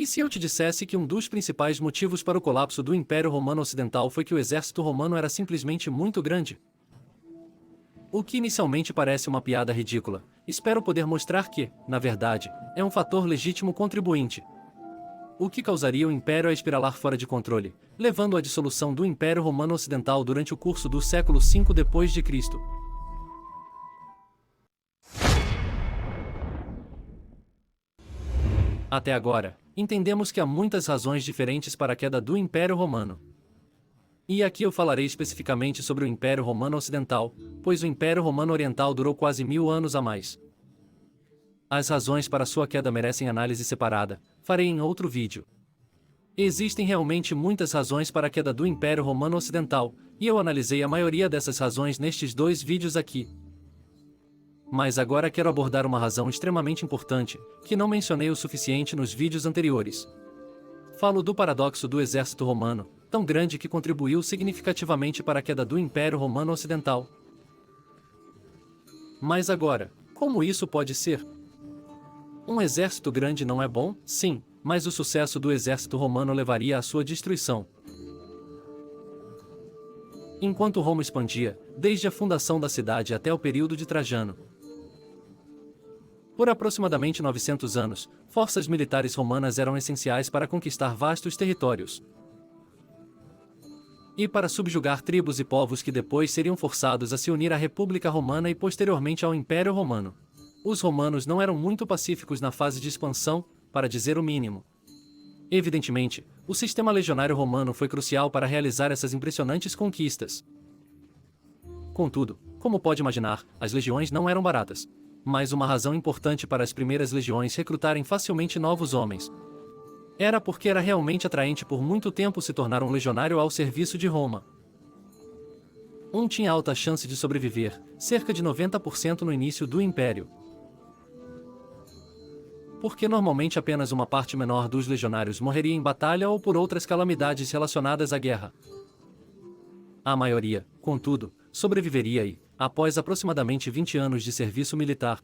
se eu te dissesse que um dos principais motivos para o colapso do Império Romano Ocidental foi que o exército romano era simplesmente muito grande? O que inicialmente parece uma piada ridícula, espero poder mostrar que, na verdade, é um fator legítimo contribuinte. O que causaria o Império a espiralar fora de controle, levando à dissolução do Império Romano Ocidental durante o curso do século V d.C. Até agora, entendemos que há muitas razões diferentes para a queda do Império Romano. E aqui eu falarei especificamente sobre o Império Romano Ocidental, pois o Império Romano Oriental durou quase 1000 anos a mais. As razões para sua queda merecem análise separada, farei em outro vídeo. Existem realmente muitas razões para a queda do Império Romano Ocidental, e eu analisei a maioria dessas razões nestes 2 vídeos aqui. Mas agora quero abordar uma razão extremamente importante, que não mencionei o suficiente nos vídeos anteriores. Falo do paradoxo do exército romano, tão grande que contribuiu significativamente para a queda do Império Romano Ocidental. Mas agora, como isso pode ser? Um exército grande não é bom, sim, mas o sucesso do exército romano levaria à sua destruição. Enquanto Roma expandia, desde a fundação da cidade até o período de Trajano, por aproximadamente 900 anos, forças militares romanas eram essenciais para conquistar vastos territórios e para subjugar tribos e povos que depois seriam forçados a se unir à República Romana e posteriormente ao Império Romano. Os romanos não eram muito pacíficos na fase de expansão, para dizer o mínimo. Evidentemente, o sistema legionário romano foi crucial para realizar essas impressionantes conquistas. Contudo, como pode imaginar, as legiões não eram baratas. Mas uma razão importante para as primeiras legiões recrutarem facilmente novos homens era porque era realmente atraente por muito tempo se tornar um legionário ao serviço de Roma. Um tinha alta chance de sobreviver, cerca de 90% no início do Império. Porque normalmente apenas uma parte menor dos legionários morreria em batalha ou por outras calamidades relacionadas à guerra. A maioria, contudo, sobreviveria e, após aproximadamente 20 anos de serviço militar,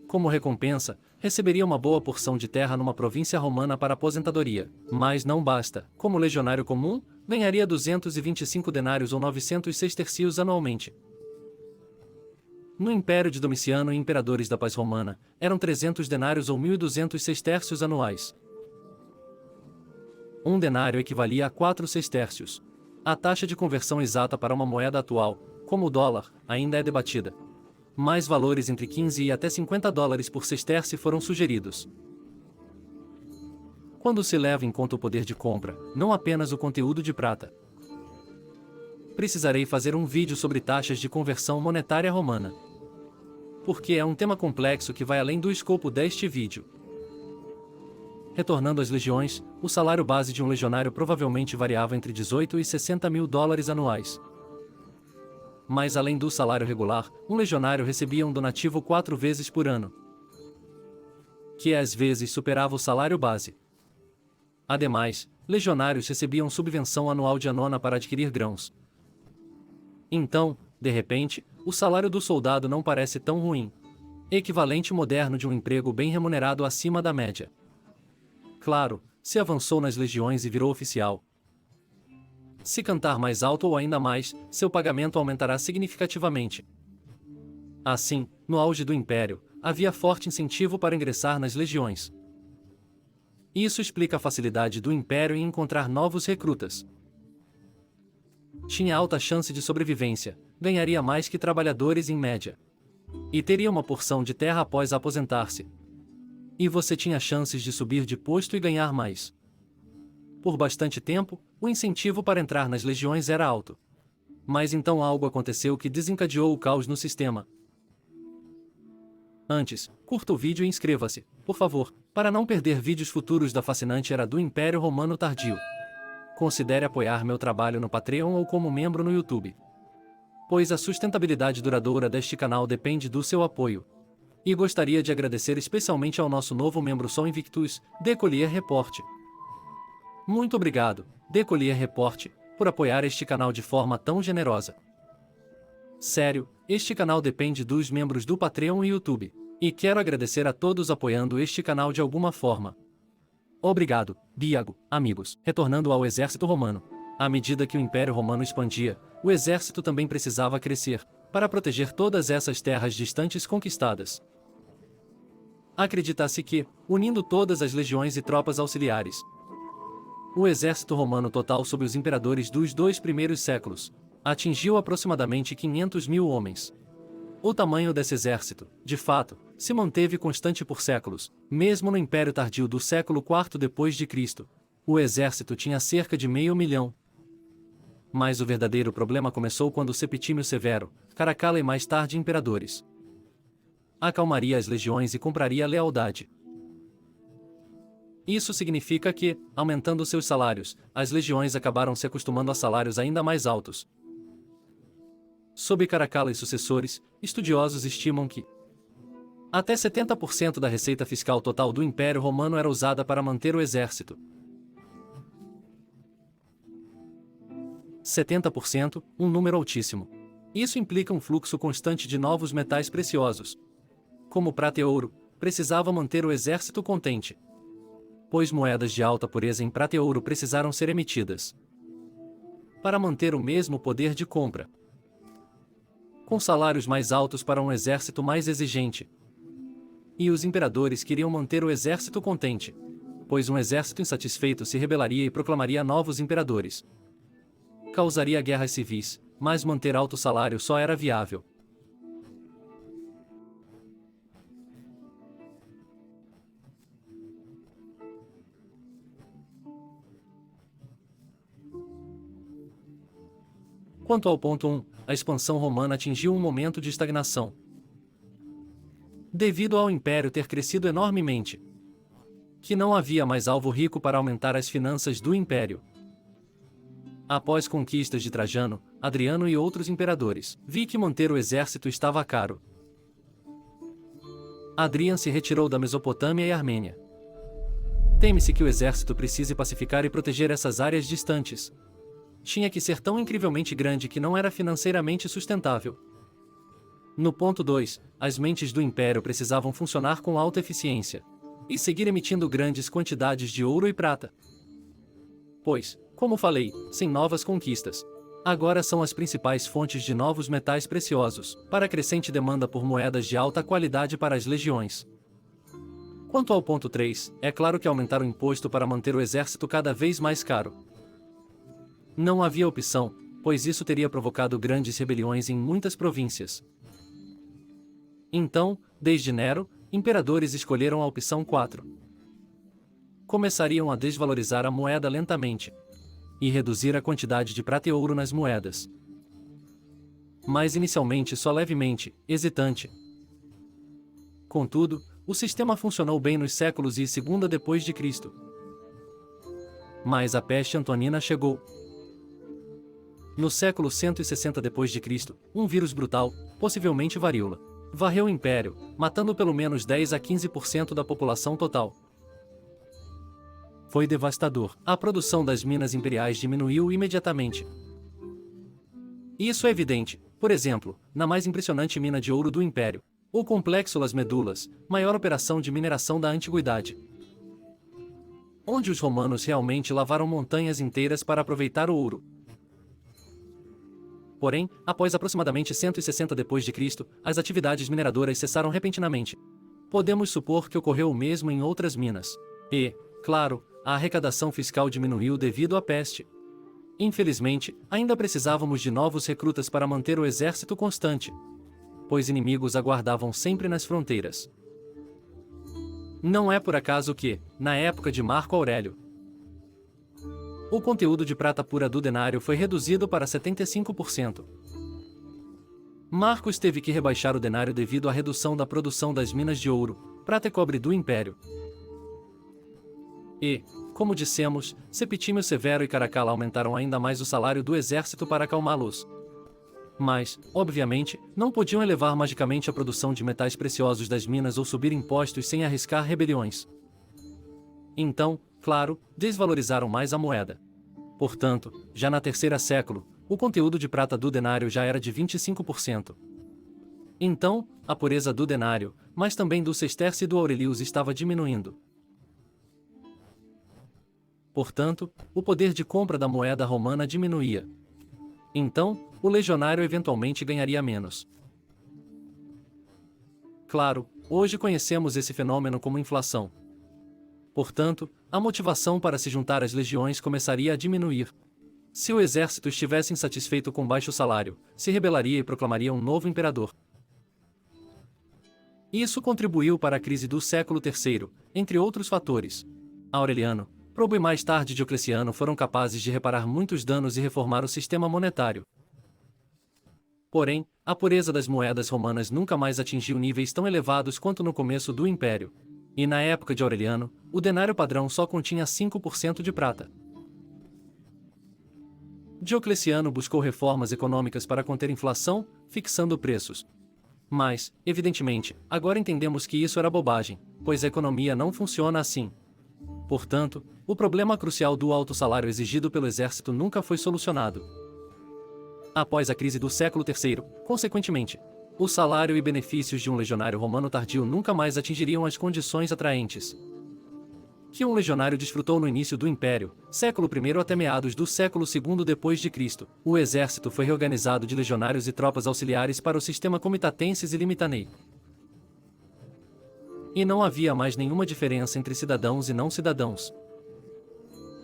como recompensa, receberia uma boa porção de terra numa província romana para aposentadoria. Mas não basta, como legionário comum, ganharia 225 denários ou 900 sestercios anualmente. No Império de Domiciano e imperadores da paz romana, eram 300 denários ou 1.200 sestércios anuais. Um denário equivalia a 4 sestércios. A taxa de conversão exata para uma moeda atual, como o dólar, ainda é debatida. Mais valores entre 15 e até 50 dólares por sestércio foram sugeridos. Quando se leva em conta o poder de compra, não apenas o conteúdo de prata. Precisarei fazer um vídeo sobre taxas de conversão monetária romana, porque é um tema complexo que vai além do escopo deste vídeo. Retornando às legiões, o salário base de um legionário provavelmente variava entre 18 e 60 mil dólares anuais. Mas além do salário regular, um legionário recebia um donativo 4 vezes por ano, que às vezes superava o salário base. Ademais, legionários recebiam subvenção anual de anona para adquirir grãos. Então, de repente, o salário do soldado não parece tão ruim. Equivalente moderno de um emprego bem remunerado acima da média. Claro, se avançou nas legiões e virou oficial. Se cantar mais alto ou ainda mais, seu pagamento aumentará significativamente. Assim, no auge do Império, havia forte incentivo para ingressar nas legiões. Isso explica a facilidade do Império em encontrar novos recrutas. Tinha alta chance de sobrevivência, ganharia mais que trabalhadores em média. E teria uma porção de terra após aposentar-se. E você tinha chances de subir de posto e ganhar mais. Por bastante tempo, o incentivo para entrar nas legiões era alto. Mas então algo aconteceu que desencadeou o caos no sistema. Antes, curta o vídeo e inscreva-se, por favor, para não perder vídeos futuros da fascinante era do Império Romano Tardio. Considere apoiar meu trabalho no Patreon ou como membro no YouTube, pois a sustentabilidade duradoura deste canal depende do seu apoio. E gostaria de agradecer especialmente ao nosso novo membro Sol Invictus, The Collier Report. Muito obrigado, The Collier Report, por apoiar este canal de forma tão generosa. Sério, este canal depende dos membros do Patreon e YouTube. E quero agradecer a todos apoiando este canal de alguma forma. Obrigado, Diago, amigos. Retornando ao exército romano. À medida que o Império Romano expandia, o exército também precisava crescer, para proteger todas essas terras distantes conquistadas. Acredita-se que, unindo todas as legiões e tropas auxiliares, o exército romano total sob os imperadores dos 2 primeiros séculos atingiu aproximadamente 500 mil homens. O tamanho desse exército, de fato, se manteve constante por séculos, mesmo no Império Tardio do século IV d.C. O exército tinha cerca de 500.000. Mas o verdadeiro problema começou quando Septímio Severo, Caracalla e mais tarde imperadores, acalmaria as legiões e compraria a lealdade. Isso significa que, aumentando seus salários, as legiões acabaram se acostumando a salários ainda mais altos. Sob Caracalla e sucessores, estudiosos estimam que até 70% da receita fiscal total do Império Romano era usada para manter o exército. 70%, um número altíssimo. Isso implica um fluxo constante de novos metais preciosos, como prata e ouro, precisava manter o exército contente, pois moedas de alta pureza em prata e ouro precisaram ser emitidas para manter o mesmo poder de compra, com salários mais altos para um exército mais exigente. E os imperadores queriam manter o exército contente, pois um exército insatisfeito se rebelaria e proclamaria novos imperadores. Causaria guerras civis, mas manter alto salário só era viável Quanto ao ponto 1, a expansão romana atingiu um momento de estagnação, devido ao império ter crescido enormemente, que não havia mais alvo rico para aumentar as finanças do império. Após conquistas de Trajano, Adriano e outros imperadores, vi que manter o exército estava caro. Adriano se retirou da Mesopotâmia e Armênia. Teme-se que o exército precise pacificar e proteger essas áreas distantes. Tinha que ser tão incrivelmente grande que não era financeiramente sustentável. No ponto 2, as mentes do império precisavam funcionar com alta eficiência e seguir emitindo grandes quantidades de ouro e prata. Pois, como falei, sem novas conquistas, agora são as principais fontes de novos metais preciosos, para a crescente demanda por moedas de alta qualidade para as legiões. Quanto ao ponto 3, é claro que aumentar o imposto para manter o exército cada vez mais caro. Não havia opção, pois isso teria provocado grandes rebeliões em muitas províncias. Então, desde Nero, imperadores escolheram a opção 4. Começariam a desvalorizar a moeda lentamente e reduzir a quantidade de prata e ouro nas moedas. Mas inicialmente só levemente, hesitante. Contudo, o sistema funcionou bem nos séculos I e II d.C. Mas a peste antonina chegou. No século 160 d.C., um vírus brutal, possivelmente varíola, varreu o império, matando pelo menos 10 a 15% da população total. Foi devastador. A produção das minas imperiais diminuiu imediatamente. Isso é evidente, por exemplo, na mais impressionante mina de ouro do império, o Complexo Las Medulas, maior operação de mineração da antiguidade, onde os romanos realmente lavaram montanhas inteiras para aproveitar o ouro. Porém, após aproximadamente 160 d.C., as atividades mineradoras cessaram repentinamente. Podemos supor que ocorreu o mesmo em outras minas. E, claro, a arrecadação fiscal diminuiu devido à peste. Infelizmente, ainda precisávamos de novos recrutas para manter o exército constante, pois inimigos aguardavam sempre nas fronteiras. Não é por acaso que, na época de Marco Aurélio, o conteúdo de prata pura do denário foi reduzido para 75%. Marcos teve que rebaixar o denário devido à redução da produção das minas de ouro, prata e cobre do império. E, como dissemos, Septímio Severo e Caracalla aumentaram ainda mais o salário do exército para acalmá-los. Mas, obviamente, não podiam elevar magicamente a produção de metais preciosos das minas ou subir impostos sem arriscar rebeliões. Então, claro, desvalorizaram mais a moeda. Portanto, já na terceira século, o conteúdo de prata do denário já era de 25%. Então, a pureza do denário, mas também do sesterce e do aurelius estava diminuindo. Portanto, o poder de compra da moeda romana diminuía. Então, o legionário eventualmente ganharia menos. Claro, hoje conhecemos esse fenômeno como inflação. Portanto, a motivação para se juntar às legiões começaria a diminuir. Se o exército estivesse insatisfeito com baixo salário, se rebelaria e proclamaria um novo imperador. Isso contribuiu para a crise do século III, entre outros fatores. Aureliano, Probo e mais tarde Diocleciano foram capazes de reparar muitos danos e reformar o sistema monetário. Porém, a pureza das moedas romanas nunca mais atingiu níveis tão elevados quanto no começo do Império. E na época de Aureliano, o denário padrão só continha 5% de prata. Diocleciano buscou reformas econômicas para conter inflação, fixando preços. Mas, evidentemente, agora entendemos que isso era bobagem, pois a economia não funciona assim. Portanto, o problema crucial do alto salário exigido pelo exército nunca foi solucionado. Após a crise do século III, consequentemente, o salário e benefícios de um legionário romano tardio nunca mais atingiriam as condições atraentes que um legionário desfrutou no início do Império, século I até meados do século II depois de Cristo. O exército foi reorganizado de legionários e tropas auxiliares para o sistema comitatenses e limitanei. E não havia mais nenhuma diferença entre cidadãos e não cidadãos.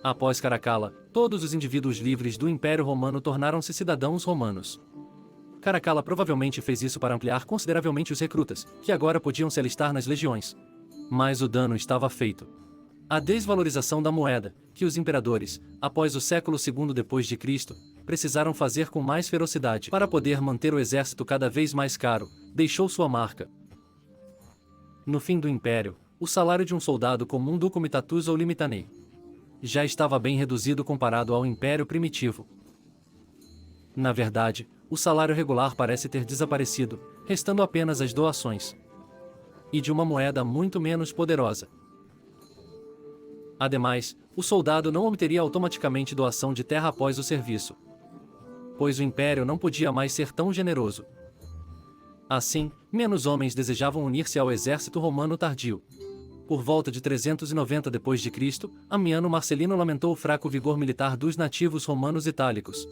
Após Caracalla, todos os indivíduos livres do Império Romano tornaram-se cidadãos romanos. Caracalla provavelmente fez isso para ampliar consideravelmente os recrutas, que agora podiam se alistar nas legiões. Mas o dano estava feito. A desvalorização da moeda, que os imperadores, após o século II depois de Cristo, precisaram fazer com mais ferocidade para poder manter o exército cada vez mais caro, deixou sua marca. No fim do Império, o salário de um soldado comum do comitatus ou limitanei já estava bem reduzido comparado ao Império primitivo. Na verdade, o salário regular parece ter desaparecido, restando apenas as doações. E de uma moeda muito menos poderosa. Ademais, o soldado não obteria automaticamente doação de terra após o serviço, pois o Império não podia mais ser tão generoso. Assim, menos homens desejavam unir-se ao exército romano tardio. Por volta de 390 d.C., Ammiano Marcelino lamentou o fraco vigor militar dos nativos romanos itálicos.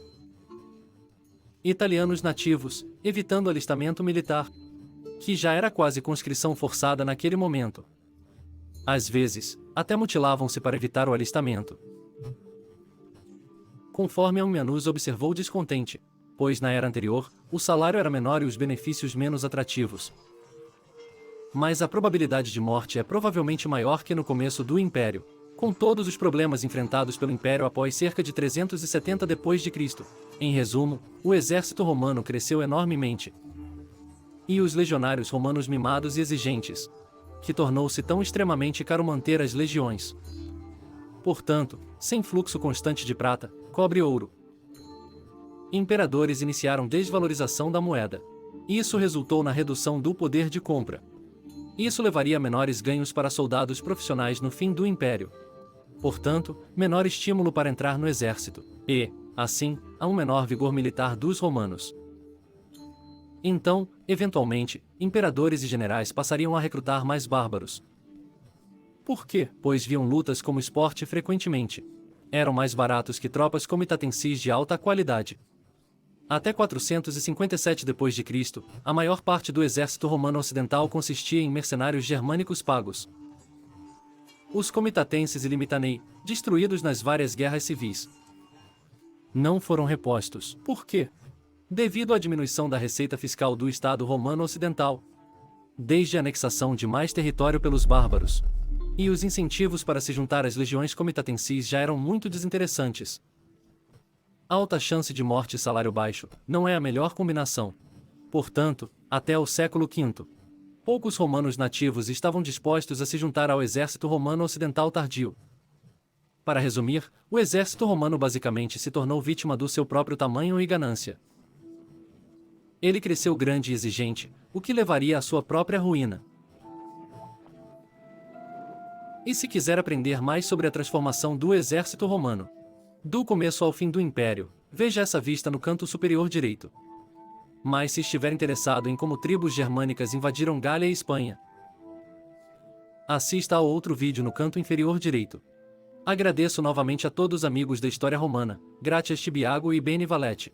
Italianos nativos, evitando alistamento militar, que já era quase conscrição forçada naquele momento. Às vezes, até mutilavam-se para evitar o alistamento. Conforme Ammianus observou descontente, pois na era anterior, o salário era menor e os benefícios menos atrativos. Mas a probabilidade de morte é provavelmente maior que no começo do Império, com todos os problemas enfrentados pelo Império após cerca de 370 d.C. Em resumo, o exército romano cresceu enormemente. E os legionários romanos mimados e exigentes, que tornou-se tão extremamente caro manter as legiões. Portanto, sem fluxo constante de prata, cobre e ouro, imperadores iniciaram desvalorização da moeda. Isso resultou na redução do poder de compra. Isso levaria a menores ganhos para soldados profissionais no fim do Império. Portanto, menor estímulo para entrar no exército, e, assim, a um menor vigor militar dos romanos. Então, eventualmente, imperadores e generais passariam a recrutar mais bárbaros. Por quê? Pois viam lutas como esporte frequentemente. Eram mais baratos que tropas comitatensis de alta qualidade. Até 457 d.C., a maior parte do exército romano ocidental consistia em mercenários germânicos pagos. Os comitatenses e limitanei, destruídos nas várias guerras civis, não foram repostos. Por quê? Devido à diminuição da receita fiscal do Estado romano ocidental, desde a anexação de mais território pelos bárbaros, e os incentivos para se juntar às legiões comitatensis já eram muito desinteressantes. Alta chance de morte e salário baixo não é a melhor combinação. Portanto, até o século V, poucos romanos nativos estavam dispostos a se juntar ao exército romano ocidental tardio. Para resumir, o exército romano basicamente se tornou vítima do seu próprio tamanho e ganância. Ele cresceu grande e exigente, o que levaria à sua própria ruína. E se quiser aprender mais sobre a transformação do exército romano, do começo ao fim do Império, veja essa vista no canto superior direito. Mas se estiver interessado em como tribos germânicas invadiram Gália e Espanha, assista ao outro vídeo no canto inferior direito. Agradeço novamente a todos os amigos da história romana, Gratias Tibiago e Beni Valete.